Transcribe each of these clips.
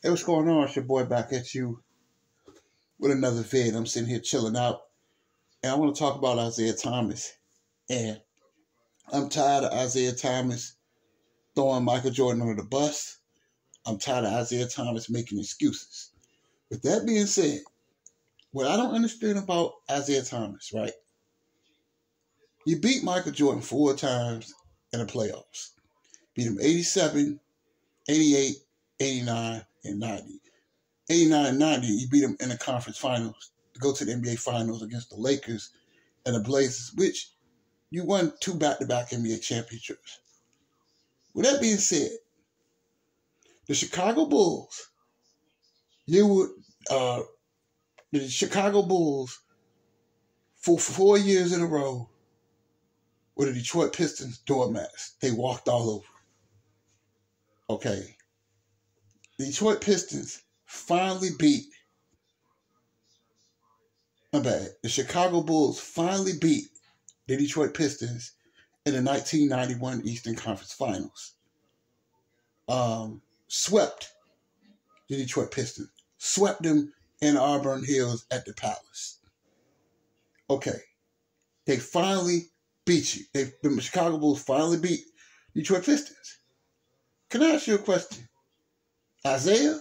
Hey, what's going on? It's your boy back at you with another vid. I'm sitting here chilling out, and I want to talk about Isiah Thomas. And I'm tired of Isiah Thomas throwing Michael Jordan under the bus. I'm tired of Isiah Thomas making excuses. With that being said, what I don't understand about Isiah Thomas, right? You beat Michael Jordan 4 times in the playoffs. Beat him 87, 88, 89, and 90. 89 and 90, you beat them in the conference finals to go to the NBA finals against the Lakers and the Blazers, which you won 2 back-to-back NBA championships. With that being said, the Chicago Bulls, the Chicago Bulls for 4 years in a row were the Detroit Pistons doormats. They walked all over. Okay. The Detroit Pistons finally beat the Chicago Bulls finally beat the Detroit Pistons in the 1991 Eastern Conference Finals. Swept the Detroit Pistons. Swept them in Auburn Hills at the Palace. Okay. They finally beat you. The Chicago Bulls finally beat Detroit Pistons. Can I ask you a question? Isiah?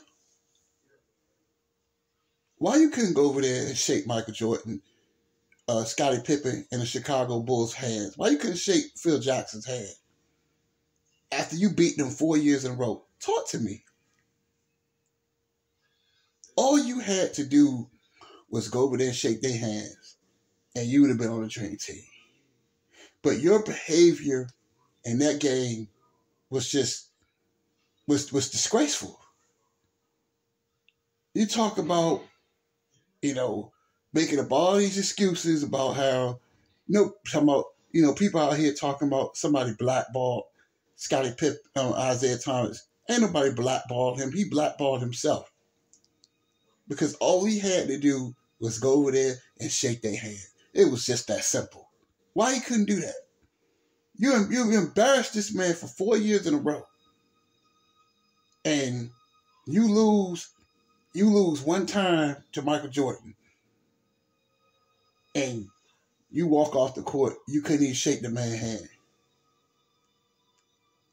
Why you couldn't go over there and shake Michael Jordan, Scottie Pippen, and the Chicago Bulls' hands? Why you couldn't shake Phil Jackson's hand after you beat them 4 years in a row? Talk to me. All you had to do was go over there and shake their hands, and you would have been on the dream team. But your behavior in that game was disgraceful. You talk about, making up all these excuses about how, people out here talking about somebody blackballed Scottie Pippen, Isiah Thomas. Ain't nobody blackballed him. He blackballed himself. Because all he had to do was go over there and shake their hand. It was just that simple. Why he couldn't do that? You embarrassed this man for 4 years in a row. And you lose one time to Michael Jordan. And you walk off the court, you couldn't even shake the man's hand.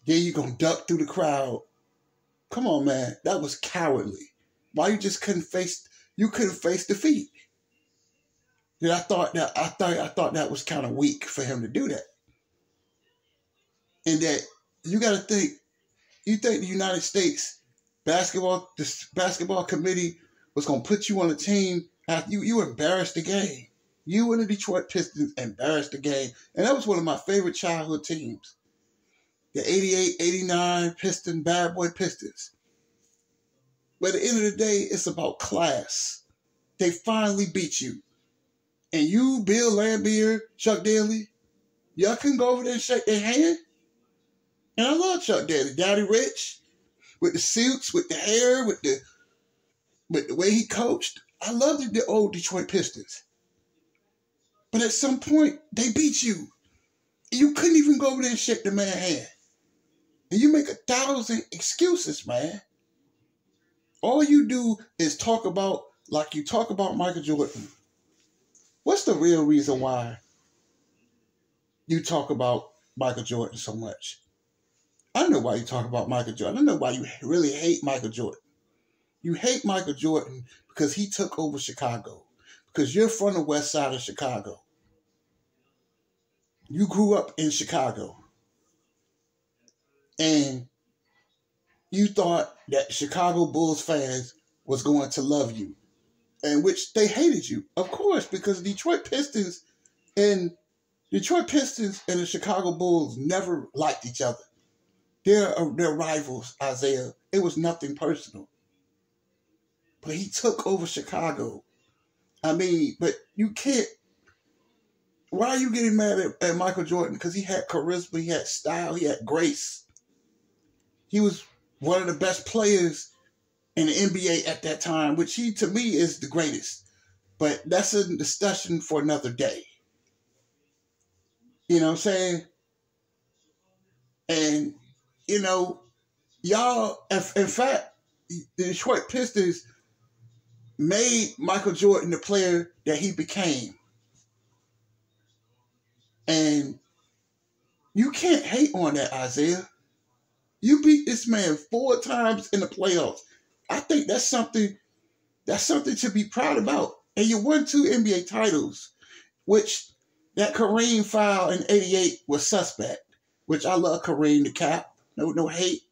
Then you gonna duck through the crowd. Come on, man. That was cowardly. Why you just couldn't face defeat? And I thought that was kind of weak for him to do that. And that you gotta think, you think the United States basketball committee was gonna put you on a team after you embarrassed the game. You and the Detroit Pistons embarrassed the game. And that was one of my favorite childhood teams. The 88, 89 Bad Boy Pistons. But at the end of the day, it's about class. They finally beat you. And you, Bill Laimbeer, Chuck Daly, y'all couldn't go over there and shake their hand? And I love Chuck Daly. Daddy Rich, with the suits, with the hair, with the way he coached. I love the old Detroit Pistons. But at some point, they beat you. You couldn't even go over there and shake the man's hand. And you make 1,000 excuses, man. All you do is talk about, like you talk about Michael Jordan. What's the real reason why you talk about Michael Jordan so much? I know why you talk about Michael Jordan. I know why you really hate Michael Jordan. You hate Michael Jordan because he took over Chicago. Because you're from the west side of Chicago. You grew up in Chicago. And you thought that Chicago Bulls fans was going to love you. In which they hated you. Of course, because Detroit Pistons and the Chicago Bulls never liked each other. They're rivals, Isiah. It was nothing personal. But he took over Chicago. I mean, but you can't. Why are you getting mad at Michael Jordan? Because he had charisma, he had style, he had grace. He was one of the best players in the NBA at that time, which he, to me, is the greatest. But that's a discussion for another day. You know what I'm saying? And, y'all, in fact, the Detroit Pistons made Michael Jordan the player that he became. And you can't hate on that, Isiah. You beat this man 4 times in the playoffs. I think that's something to be proud about. And you won 2 NBA titles, which that Kareem foul in '88 was suspect, which I love Kareem the Cap. No hate.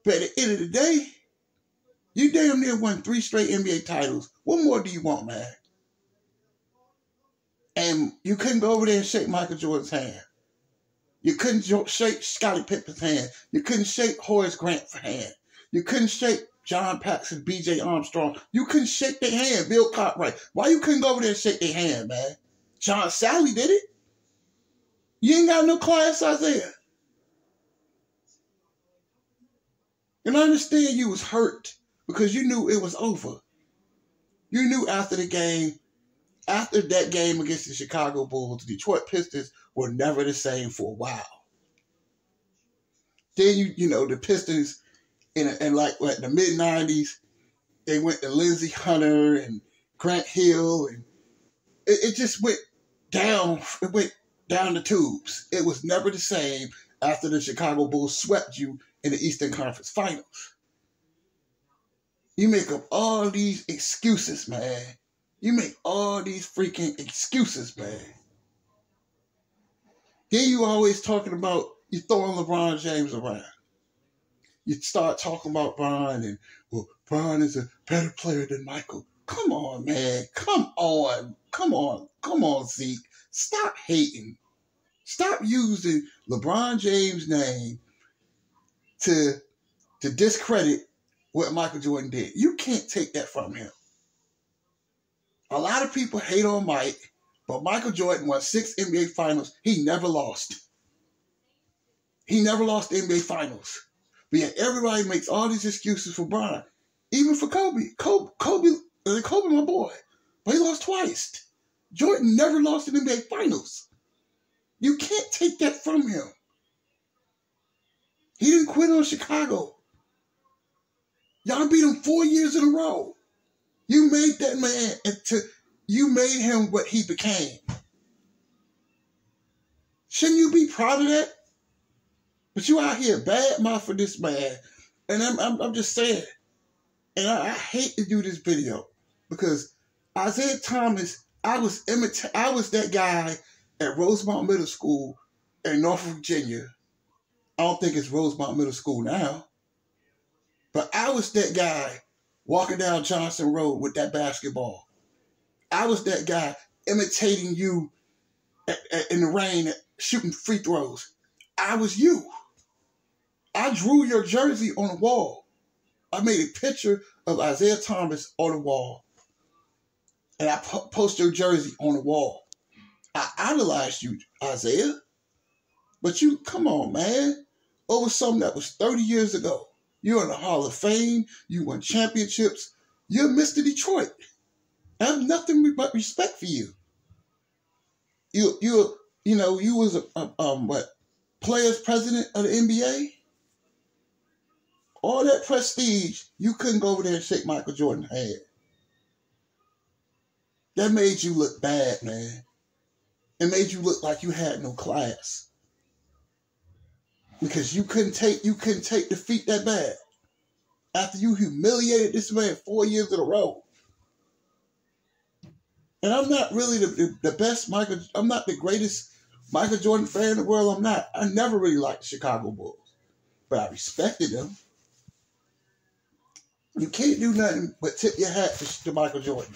But at the end of the day, you damn near won 3 straight NBA titles. What more do you want, man? And you couldn't go over there and shake Michael Jordan's hand. You couldn't shake Scottie Pippen's hand. You couldn't shake Horace Grant's hand. You couldn't shake John Paxson, B.J. Armstrong. You couldn't shake their hand, Bill Cartwright. Why you couldn't go over there and shake their hand, man? John Sally did it. You ain't got no class, Isiah. And I understand you was hurt because you knew it was over. You knew after that game against the Chicago Bulls, the Detroit Pistons were never the same for a while. Then the Pistons in the mid-90s, they went to Lindsey Hunter and Grant Hill, and it just went down. It went down the tubes. It was never the same after the Chicago Bulls swept you in the Eastern Conference Finals. You make up all these excuses, man. You make all these freaking excuses, man. Then you always talking about, you throwing LeBron James around. You start talking about Bron and, well, Bron is a better player than Michael. Come on, man. Come on, Zeke. Stop hating. Stop using LeBron James' name to discredit what Michael Jordan did. You can't take that from him. A lot of people hate on Mike, but Michael Jordan won 6 NBA Finals. He never lost. He never lost the NBA Finals. But yet everybody makes all these excuses for Bron. Even for Kobe. Kobe, my boy. But he lost twice. Jordan never lost the NBA Finals. You can't take that from him. He didn't quit on Chicago. Y'all beat him 4 years in a row. You made that man you made him what he became. Shouldn't you be proud of that? But you out here bad mouthing this man. And I'm just saying. And I hate to do this video because Isiah Thomas, I was that guy at Rosemont Middle School in Norfolk, Virginia. I don't think it's Rosemont Middle School now. But I was that guy walking down Johnson Road with that basketball. I was that guy imitating you in the rain, shooting free throws. I was you. I drew your jersey on the wall. I made a picture of Isiah Thomas on the wall. And I posted your jersey on the wall. I idolized you, Isiah. But you, come on, man. Over something that was 30 years ago. You're in the Hall of Fame. You won championships. You're Mr. Detroit. I have nothing but respect for you. You was a players president of the NBA. All that prestige, you couldn't go over there and shake Michael Jordan's hand. That made you look bad, man. It made you look like you had no class. Because you couldn't take defeat that bad. After you humiliated this man 4 years in a row. And I'm not really the best I'm not the greatest Michael Jordan fan in the world. I'm not. I never really liked the Chicago Bulls. But I respected them. You can't do nothing but tip your hat to Michael Jordan.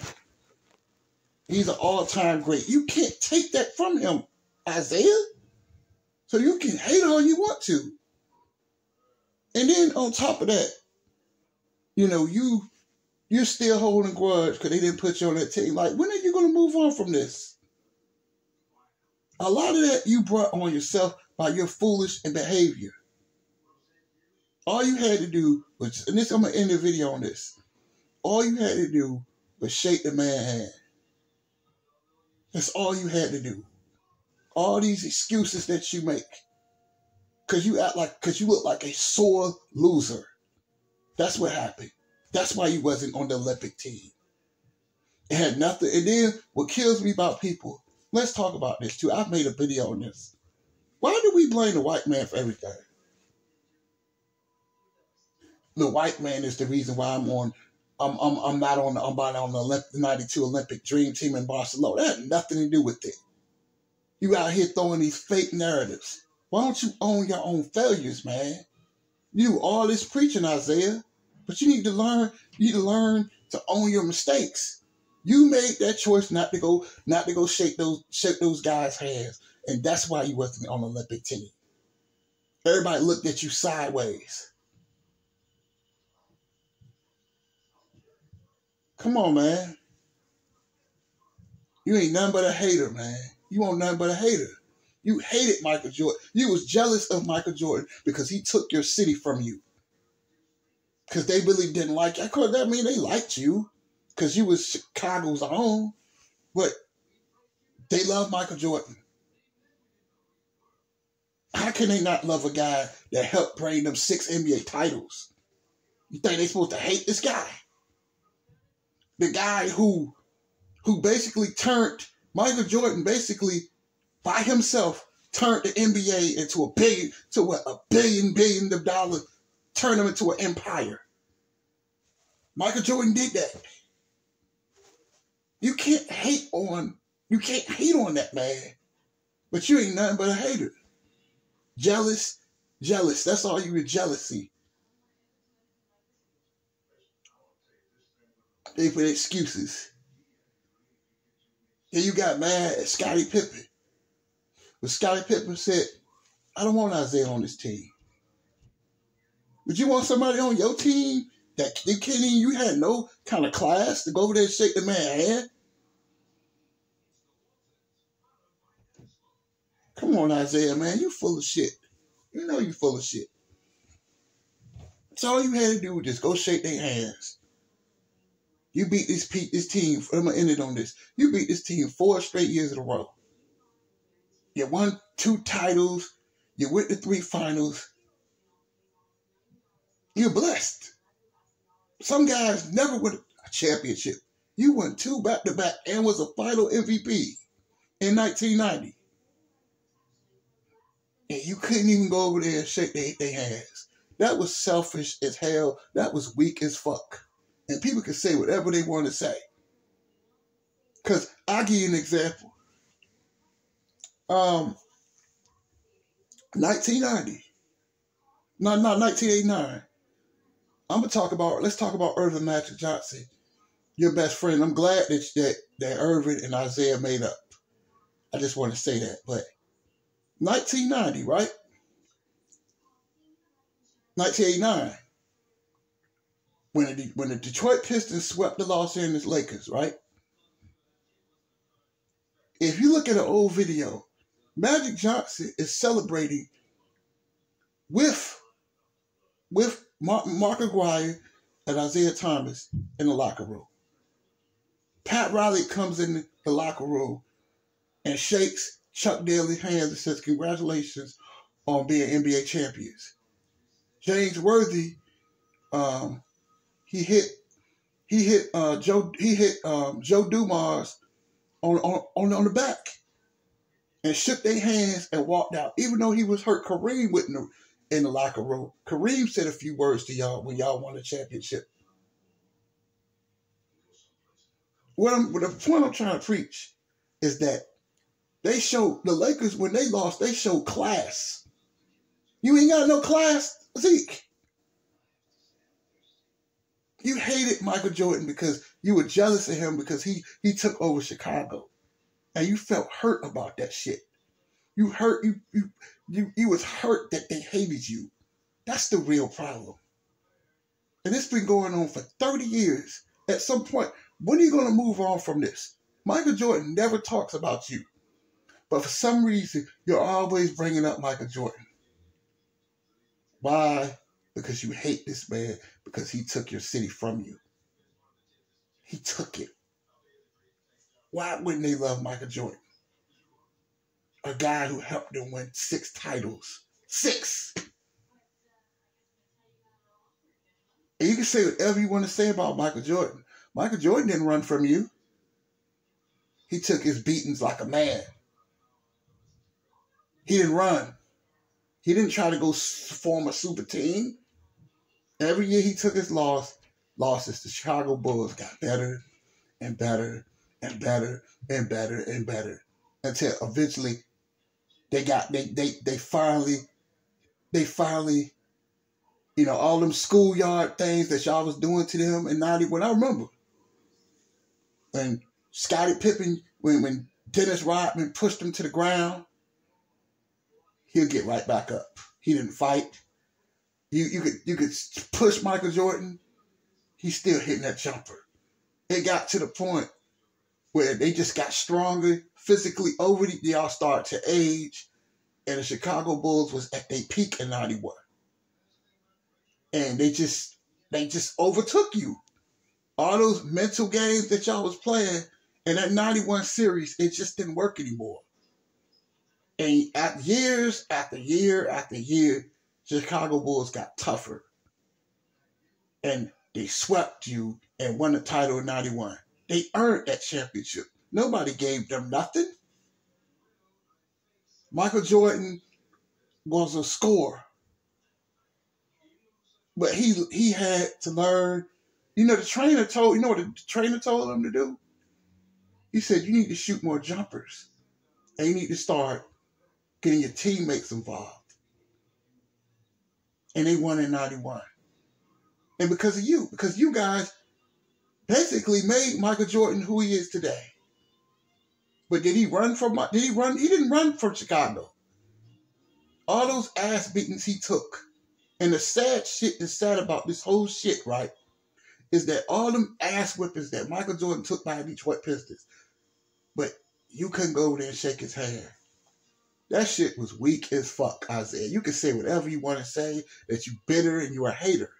He's an all-time great. You can't take that from him, Isiah. So you can hate all you want to. And then on top of that, you're still holding a grudge because they didn't put you on that team. Like, when are you going to move on from this? A lot of that you brought on yourself by your foolish behavior. All you had to do was, and I'm going to end the video on this. All you had to do was shake the man's hand. That's all you had to do. All these excuses that you make. Because you look like a sore loser. That's what happened. That's why you wasn't on the Olympic team. It had nothing. And then what kills me about people, let's talk about this too. I've made a video on this. Why do we blame the white man for everything? The white man is the reason why I'm not on the 92 Olympic Dream Team in Barcelona. That had nothing to do with it. You out here throwing these fake narratives. Why don't you own your own failures, man? You do all this preaching, Isiah, but you need to learn. You need to learn to own your mistakes. You made that choice not to go shake those guys' hands, and that's why you wasn't on the Olympic team. Everybody looked at you sideways. Come on, man. You ain't nothing but a hater, man. You want nothing but a hater. You hated Michael Jordan. You was jealous of Michael Jordan because he took your city from you. Because they really didn't like you. Of course, that mean they liked you because you was Chicago's own. But they love Michael Jordan. How can they not love a guy that helped bring them 6 NBA titles? You think they supposed to hate this guy? The guy who basically turned Michael Jordan basically by himself turned the NBA into a billion of dollars, turned them into an empire. Michael Jordan did that. You can't hate on that man. But you ain't nothing but a hater. Jealous. That's all you with jealousy. They put excuses. And you got mad at Scottie Pippen. But Scottie Pippen said, I don't want Isiah on this team. But you want somebody on your team that you had no kind of class to go over there and shake the man's hand? Come on, Isiah, man. You full of shit. You know you full of shit. So all you had to do was just go shake their hands. You beat this team. I'm going to end it on this. You beat this team 4 straight years in a row. You won 2 titles. You went to 3 finals. You're blessed. Some guys never win a championship. You won 2 back-to-back and was a final MVP in 1990. And you couldn't even go over there and shake their hands. That was selfish as hell. That was weak as fuck. And people can say whatever they want to say. Because I'll give you an example. 1990. No, 1989. Let's talk about Irvin Magic Johnson, your best friend. I'm glad that Irvin and Isiah made up. I just want to say that. But 1990, right? 1989. When the Detroit Pistons swept the Los Angeles Lakers, right? If you look at an old video, Magic Johnson is celebrating with Mark Aguirre and Isiah Thomas in the locker room. Pat Riley comes in the locker room and shakes Chuck Daly's hands and says, "Congratulations on being NBA champions." James Worthy, he hit Joe Dumars on the back and shook their hands and walked out. Even though he was hurt, Kareem went in the locker room. Kareem said a few words to y'all when y'all won the championship. The point I'm trying to preach is that the Lakers, when they lost, they showed class. You ain't got no class, Zeke. You hated Michael Jordan because you were jealous of him because he took over Chicago. And you felt hurt about that shit. You was hurt that they hated you. That's the real problem. And it's been going on for 30 years. At some point, when are you going to move on from this? Michael Jordan never talks about you. But for some reason, you're always bringing up Michael Jordan. Why? Because you hate this man because he took your city from you. He took it. Why wouldn't they love Michael Jordan? A guy who helped them win 6 titles. 6! And you can say whatever you want to say about Michael Jordan. Michael Jordan didn't run from you. He took his beatings like a man. He didn't run. He didn't try to go form a super team. Every year he took his losses. The Chicago Bulls got better and better and better and better and better until eventually they finally, all them schoolyard things that y'all was doing to them in 91. I remember when Scottie Pippen, when Dennis Rodman pushed him to the ground, he'll get right back up. He didn't fight. You could push Michael Jordan, he's still hitting that jumper. It got to the point where they just got stronger physically over they all started to age, and the Chicago Bulls was at their peak in 91. And they just overtook you. All those mental games that y'all was playing in that 91 series, it just didn't work anymore. And years after year after year, Chicago Bulls got tougher. And they swept you and won the title in 91. They earned that championship. Nobody gave them nothing. Michael Jordan was a scorer. But he had to learn. The trainer told him to do? He said, you need to shoot more jumpers. And you need to start getting your teammates involved. And they won in 91. And because you guys basically made Michael Jordan who he is today. But did he run? He didn't run from Chicago. All those ass beatings he took. And the sad shit that's sad about this whole shit, right, is that all them ass whippings that Michael Jordan took by the Detroit Pistons, but you couldn't go over there and shake his hand. That shit was weak as fuck, Isiah. You can say whatever you want to say, that you bitter and you're a hater.